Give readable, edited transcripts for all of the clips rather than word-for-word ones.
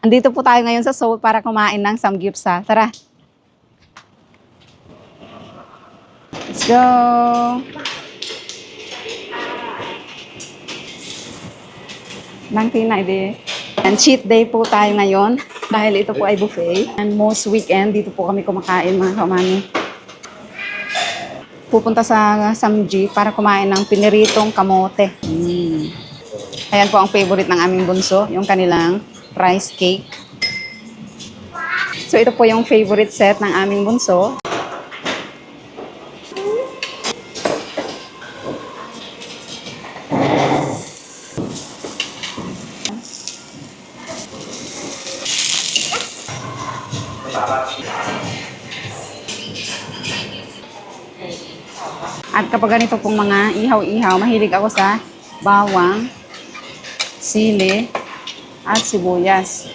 Andito po tayo ngayon sa Seoul para kumain ng samgyeopsal. Tara. Let's go. Nang tinay di. And cheat day po tayo ngayon dahil ito po ay buffet. And most weekend dito po kami kumakain mga kamami. Pupunta sa Samji para kumain ng piniritong kamote. Ayan po ang favorite ng aming bunso, yung kanilang rice cake. So ito po yung favorite set ng aming bunso. At kapag ganito pong mga ihaw-ihaw, mahilig ako sa bawang, sili, at sibuyas.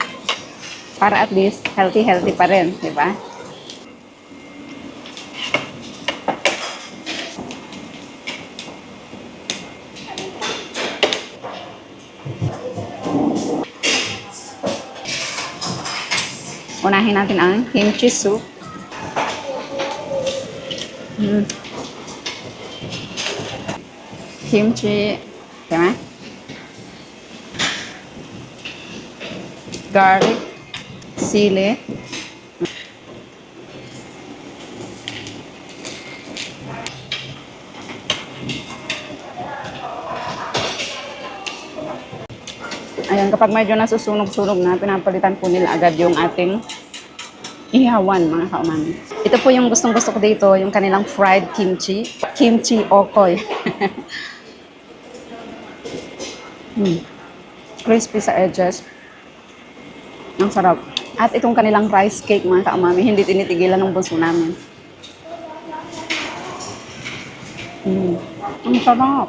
Para at least healthy pa rin, di ba? Unahin natin ang kimchi soup. Kimchi, diba? Garlic, sili. Ayan, kapag medyo nasusunog-sunog na, pinapalitan po nila agad yung ating ihawan, mga kaumami. Ito po yung gustong-gusto ko dito, yung kanilang fried kimchi. Kimchi okoy. Crispy sa edges. Ang sarap. At itong kanilang rice cake, mga kaumami, hindi tinitigilan ng bunso namin. Ang sarap.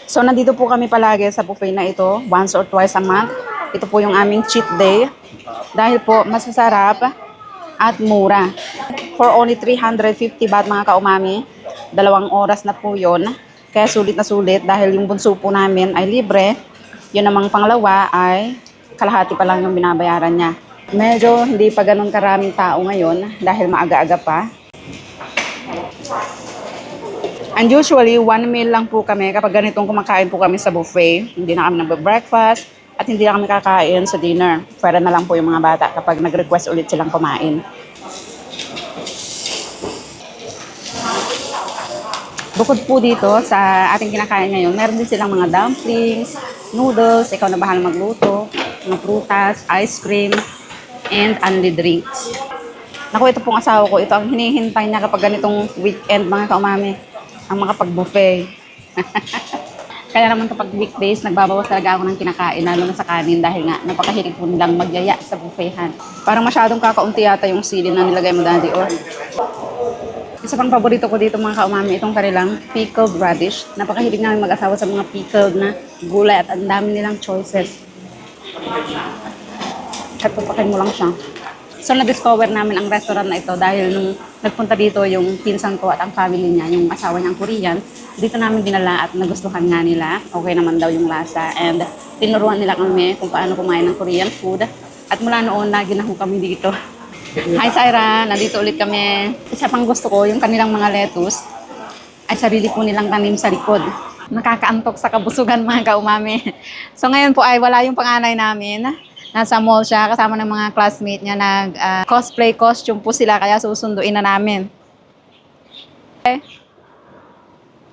So, nandito po kami palagi sa buffet na ito, once or twice a month. Ito po yung aming cheat day. Dahil po, masasarap at mura. For only 350 baht, mga kaumami. 2 oras na po yun. Kaya sulit na sulit dahil yung bunso po namin ay libre. Yun namang pangalawa ay kalahati pa lang yung binabayaran niya. Medyo hindi pa ganun karaming tao ngayon dahil maaga-aga pa. And usually, 1 meal lang po kami kapag ganitong kumakain po kami sa buffet. Hindi na kami nag-breakfast at hindi na kami kakain sa dinner. Pwede na lang po yung mga bata kapag nag-request ulit silang kumain. Bukod po dito sa ating kinakain ngayon, meron din silang mga dumplings, noodles, ikaw na bahala magluto, mga prutas, ice cream, and only drinks. Naku, ito pong asawa ko, ito ang hinihintay niya kapag ganitong weekend, mga kaumami, ang makapag-buffet. Kaya naman kapag weekdays, nagbabawas talaga ako ng kinakain, lalo na sa kanin dahil nga napakahilig po nilang magyaya sa buffetan. Parang masyadong kakaunti yata yung sili na nilagay mo, Daddy, or isa pang paborito ko dito, mga kaumami, itong kanilang pickled radish. Napakahilig namin mag-asawa sa mga pickled na gulay at ang dami nilang choices. At papakin mo lang siya. So, na-discover namin ang restaurant na ito dahil nung nagpunta dito yung pinsan ko at ang family niya, yung asawa niyang Korean, dito namin dinala at nagustuhan nga nila. Okay naman daw yung lasa and tinuruan nila kami kung paano kumain ng Korean food. At mula noon, lagi na kami dito. Hi, Syra! Nandito ulit kami. Isa pang gusto ko, yung kanilang mga lettuce ay sarili po nilang tanim sa likod. Nakakaantok sa kabusugan, mga kaumami. So ngayon po ay wala yung panganay namin. Nasa mall siya kasama ng mga classmate niya. Nag-cosplay costume po sila kaya susunduin na namin. Okay.